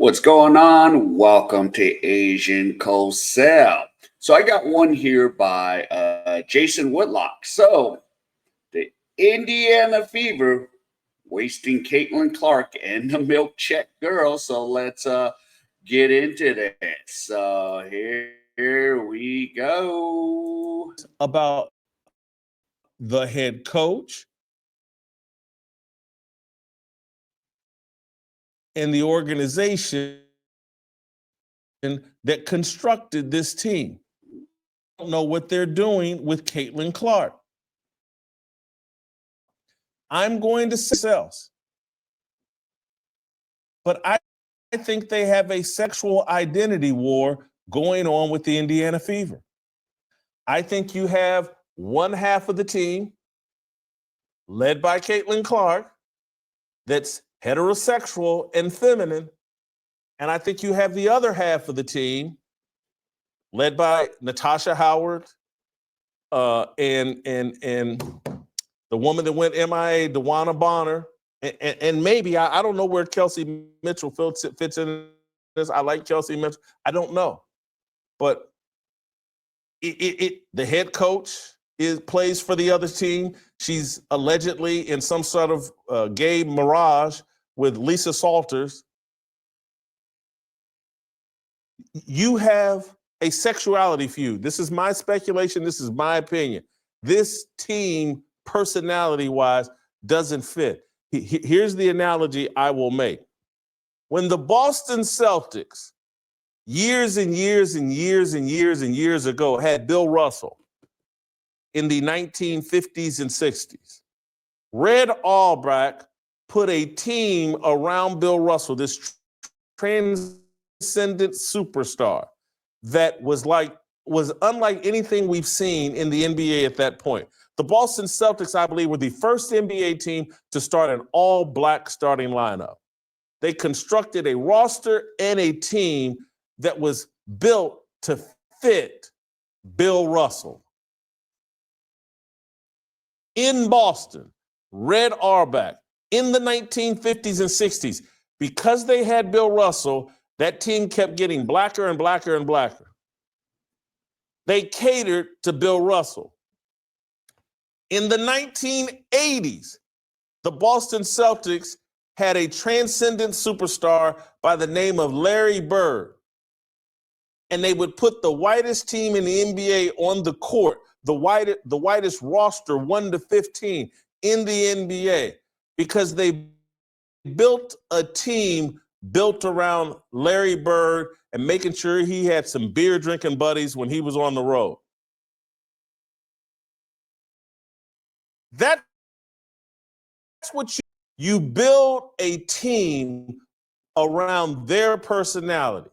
What's going on? Welcome to Asian Cosell. So I got one here by Jason Whitlock. So the Indiana Fever wasting Caitlin Clark and the milk check girl. So let's get into this. So here we go. About the head coach and the organization that constructed this team. I don't know what they're doing with Caitlin Clark. I'm going to say else. But I think they have a sexual identity war going on with the Indiana Fever. I think you have one half of the team led by Caitlin Clark that's heterosexual and feminine. And I think you have the other half of the team led by Natasha Howard and the woman that went MIA, DeWanna Bonner, and maybe, I don't know where Kelsey Mitchell fits in this. I like Kelsey Mitchell. I don't know. But the head coach plays for the other team. She's allegedly in some sort of gay mirage with Lisa Salters. You have a sexuality feud. This is my speculation. This is my opinion. This team, personality-wise, doesn't fit. Here's the analogy I will make. When the Boston Celtics, years and years and years and years and years ago, had Bill Russell in the 1950s and 60s, Red Auerbach put a team around Bill Russell, this transcendent superstar that was unlike anything we've seen in the NBA at that point. The Boston Celtics, I believe, were the first NBA team to start an all-black starting lineup. They constructed a roster and a team that was built to fit Bill Russell. In Boston, Red Auerbach, in the 1950s and 60s, because they had Bill Russell, that team kept getting blacker and blacker and blacker. They catered to Bill Russell. In the 1980s, the Boston Celtics had a transcendent superstar by the name of Larry Bird. And they would put the whitest team in the NBA on the court, the whitest roster, 1 to 15 in the NBA, because they built a team built around Larry Bird and making sure he had some beer drinking buddies when he was on the road. That's what you build a team around their personality.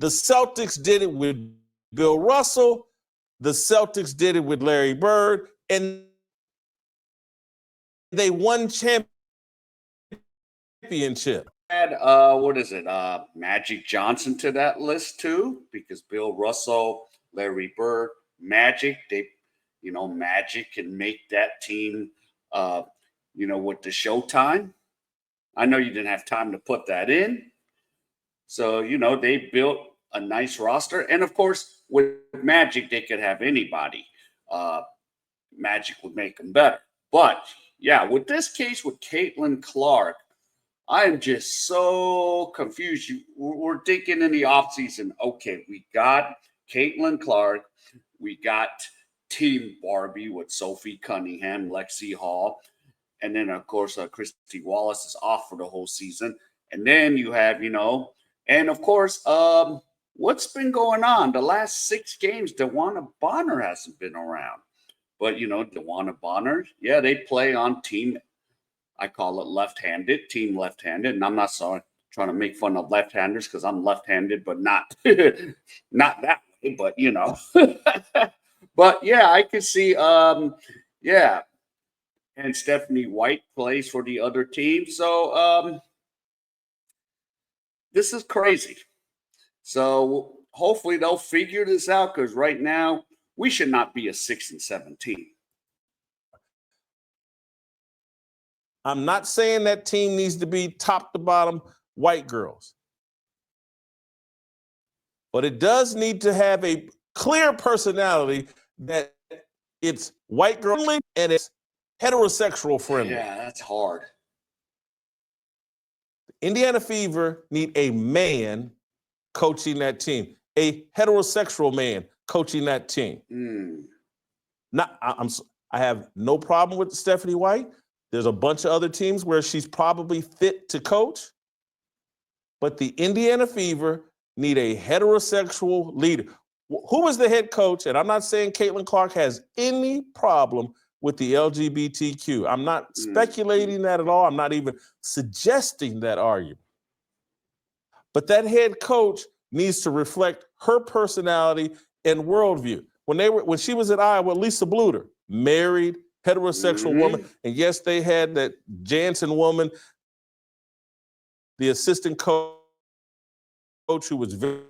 The Celtics did it with Bill Russell. The Celtics did it with Larry Bird, and they won championship. Add Magic Johnson to that list too, because Bill Russell, Larry Bird, Magic, Magic can make that team, with the Showtime. I know you didn't have time to put that in. So, they built a nice roster. And of course, with Magic, they could have anybody. Magic would make them better. But yeah, with this case with Caitlin Clark, I am just so confused. We're thinking in the offseason, okay, we got Caitlin Clark, we got Team Barbie with Sophie Cunningham, Lexie Hall, and then, of course, Christy Wallace is off for the whole season. And then you have, and of course, what's been going on? The last 6 games, DeWanna Bonner hasn't been around. But, DeWanna Bonner, yeah, they play on team, I call it left-handed, team left-handed. And I'm not trying to make fun of left-handers because I'm left-handed, but not not that way, but, But, yeah, I can see, yeah. And Stephanie White plays for the other team. So, this is crazy. So hopefully they'll figure this out, because right now we should not be a 6 and 7 team. I'm not saying that team needs to be top to bottom white girls. But it does need to have a clear personality that it's white girl friendly and it's heterosexual friendly. Yeah, that's hard. Indiana Fever need a man coaching that team, a heterosexual man coaching that team. I have no problem with Stephanie White. There's a bunch of other teams where she's probably fit to coach, but the Indiana Fever need a heterosexual leader. Who is the head coach? And I'm not saying Caitlin Clark has any problem with the LGBTQ. I'm not speculating that at all. I'm not even suggesting that argument. But that head coach needs to reflect her personality and worldview. When she was at Iowa, Lisa Bluter, married, heterosexual woman, and yes, they had that Jansen woman, the assistant coach who was very,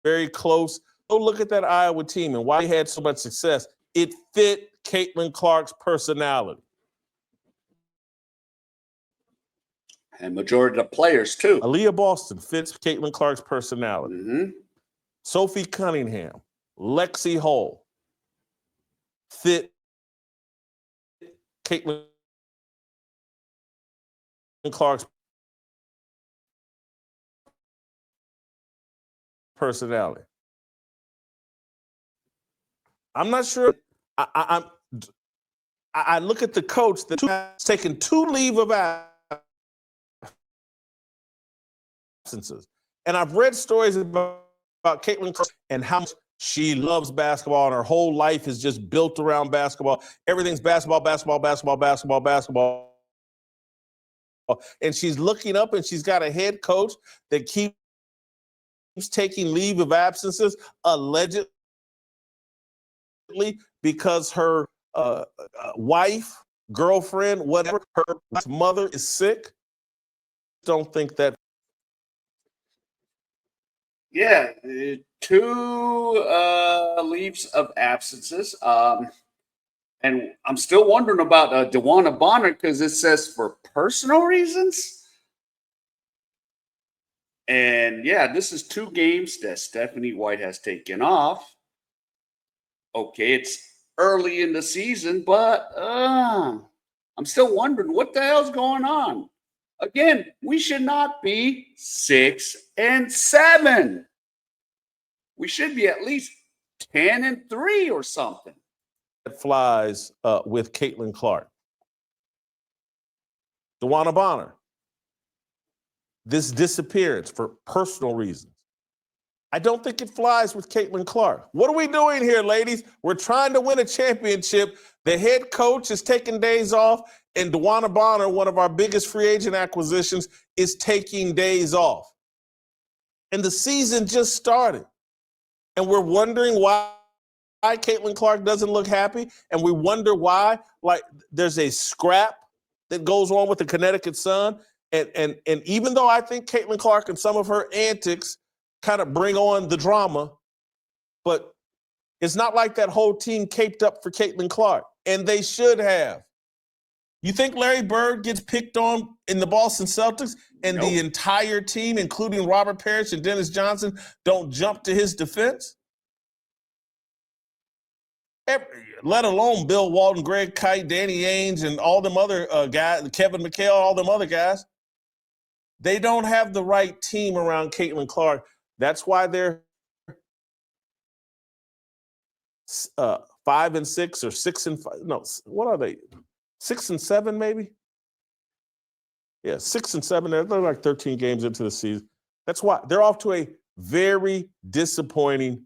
very close. Go look at that Iowa team and why they had so much success. It fit Caitlin Clark's personality. And majority of the players, too. Aaliyah Boston fits Caitlin Clark's personality. Sophie Cunningham, Lexie Hull fit Caitlin Clark's personality. I'm not sure. I look at the coach that's taken 2 leave of absences, and I've read stories about Caitlin Clark and how much she loves basketball, and her whole life is just built around basketball. Everything's basketball, basketball, basketball, basketball, basketball. And she's looking up, and she's got a head coach that keeps taking leave of absences, allegedly because her wife, girlfriend, whatever, her mother is sick. Don't think that. Yeah, 2 leaves of absences. And I'm still wondering about DeWanna Bonner because it says for personal reasons. And yeah, this is 2 games that Stephanie White has taken off. Okay, it's early in the season, but I'm still wondering what the hell's going on. Again, we should not be 6-7. We should be at least 10-3 or something. That flies with Caitlin Clark. DeWanna Bonner, this disappearance for personal reasons. I don't think it flies with Caitlin Clark. What are we doing here, ladies? We're trying to win a championship. The head coach is taking days off, and DeWanna Bonner, one of our biggest free agent acquisitions, is taking days off. And the season just started. And we're wondering why Caitlin Clark doesn't look happy, and we wonder why, like, there's a scrap that goes on with the Connecticut Sun, and even though I think Caitlin Clark and some of her antics kind of bring on the drama, but it's not like that whole team caped up for Caitlin Clark, and they should have. You think Larry Bird gets picked on in the Boston Celtics, and the entire team, including Robert Parrish and Dennis Johnson, don't jump to his defense? Let alone Bill Walton, Greg Kite, Danny Ainge, and all them other guys, Kevin McHale, all them other guys. They don't have the right team around Caitlin Clark. That's why they're 5-6 or 6-5. No, what are they? 6-7, maybe? Yeah, 6-7. They're like 13 games into the season. That's why they're off to a very disappointing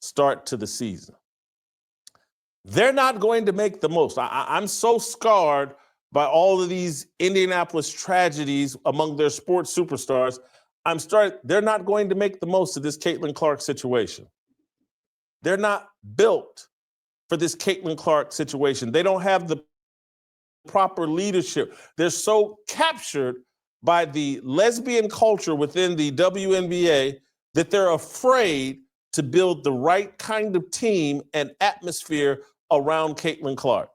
start to the season. They're not going to make the most. I'm so scarred by all of these Indianapolis tragedies among their sports superstars. They're not going to make the most of this Caitlin Clark situation. They're not built for this Caitlin Clark situation. They don't have the proper leadership. They're so captured by the lesbian culture within the WNBA that they're afraid to build the right kind of team and atmosphere around Caitlin Clark.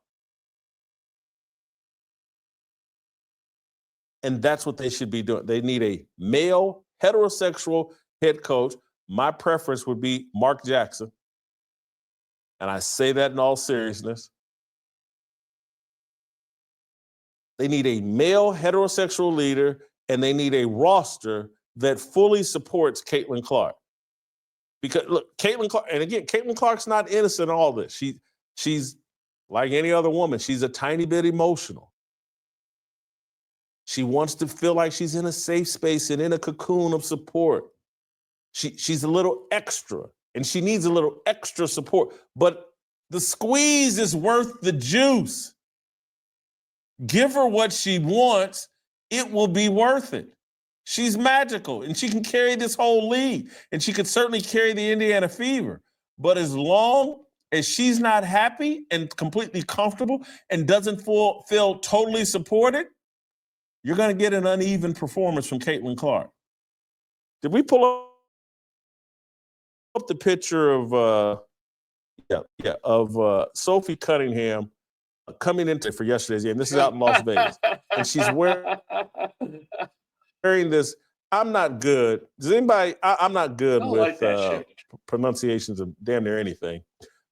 And that's what they should be doing. They need a male, heterosexual head coach. My preference would be Mark Jackson. And I say that in all seriousness. They need a male, heterosexual leader, and they need a roster that fully supports Caitlin Clark. Because look, Caitlin Clark, and again, Caitlin Clark's not innocent in all this. She's like any other woman. She's a tiny bit emotional. She wants to feel like she's in a safe space and in a cocoon of support. She's a little extra, and she needs a little extra support. But the squeeze is worth the juice. Give her what she wants, it will be worth it. She's magical, and she can carry this whole league, and she could certainly carry the Indiana Fever. But as long as she's not happy and completely comfortable and doesn't feel totally supported, you're going to get an uneven performance from Caitlin Clark. Did we pull up the picture of Sophie Cunningham coming into for yesterday's game? This is out in Las Vegas, and she's wearing this. I'm not good. Does anybody? I'm not good with pronunciations of damn near anything,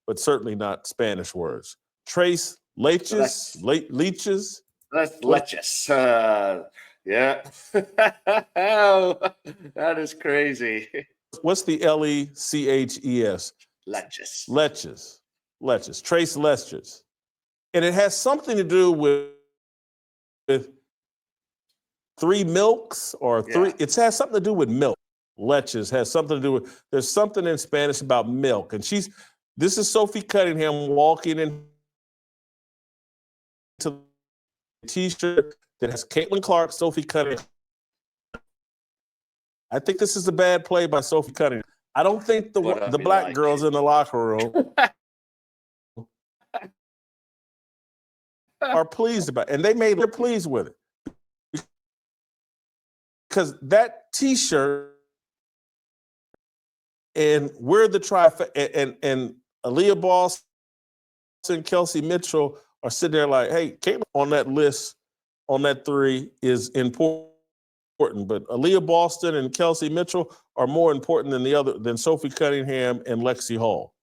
but certainly not Spanish words. Trace leches, leeches. That's leches. Yeah. That is crazy. What's the leches? Leches. Leches. Trace leches. And it has something to do with three milks or three. Yeah. It has something to do with milk. Leches has something to do with, there's something in Spanish about milk. And this is Sophie Cunningham walking into the t-shirt that has Caitlin Clark, Sophie Cunningham. I think this is a bad play by Sophie Cunningham. I don't think the black girls in the locker room are pleased about it. And they're pleased with it. Because that t-shirt and we're the trifecta, and Aaliyah Boston and Kelsey Mitchell are sitting there like, hey, Caitlin on that list, on that three is important. But Aaliyah Boston and Kelsey Mitchell are more important than Sophie Cunningham and Lexie Hall.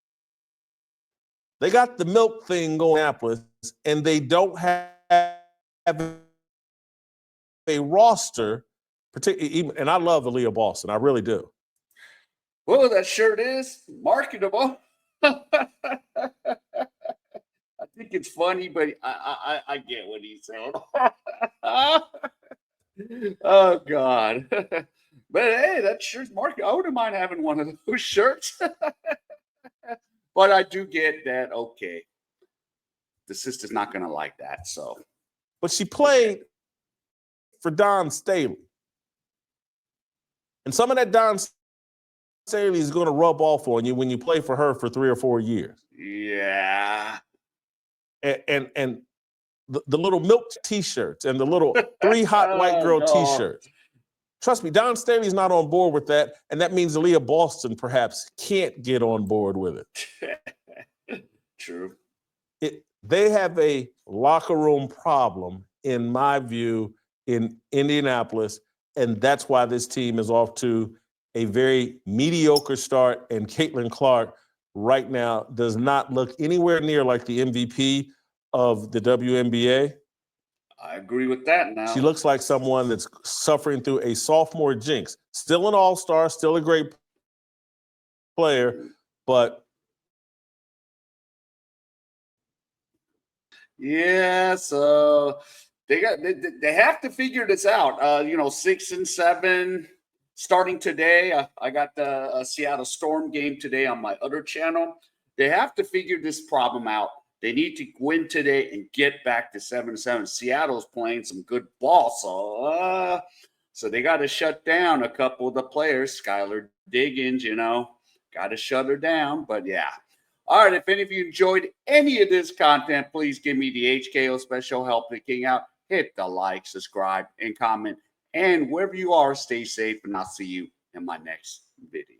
They got the milk thing going in Annapolis, and they don't have a roster, particularly. And I love Aaliyah Boston, I really do. Well, that shirt is marketable. I think it's funny, but I get what he's saying. Oh God! But hey, that shirt's marketable. I wouldn't mind having one of those shirts. But I do get that. Okay, the sister's not going to like that. So, but she played for Don Staley, and some of that Don Staley is going to rub off on you when you play for her for 3 or 4 years. Yeah. And the little milk t-shirts and the little 3 hot white girl t-shirts. Trust me, Don Staley's not on board with that, and that means Aaliyah Boston perhaps can't get on board with it. True. They have a locker room problem, in my view, in Indianapolis, and that's why this team is off to a very mediocre start, and Caitlin Clark right now does not look anywhere near like the MVP of the WNBA. I agree with that now. She looks like someone that's suffering through a sophomore jinx. Still an all-star, still a great player, but yeah, so they have to figure this out. 6 and 7 starting today. I got the Seattle Storm game today on my other channel. They have to figure this problem out. They need to win today and get back to 7-7. Seattle's playing some good ball, so they got to shut down a couple of the players. Skylar Diggins, got to shut her down. But yeah. All right, if any of you enjoyed any of this content, please give me the HKO special help picking out. Hit the like, subscribe, and comment. And wherever you are, stay safe, and I'll see you in my next video.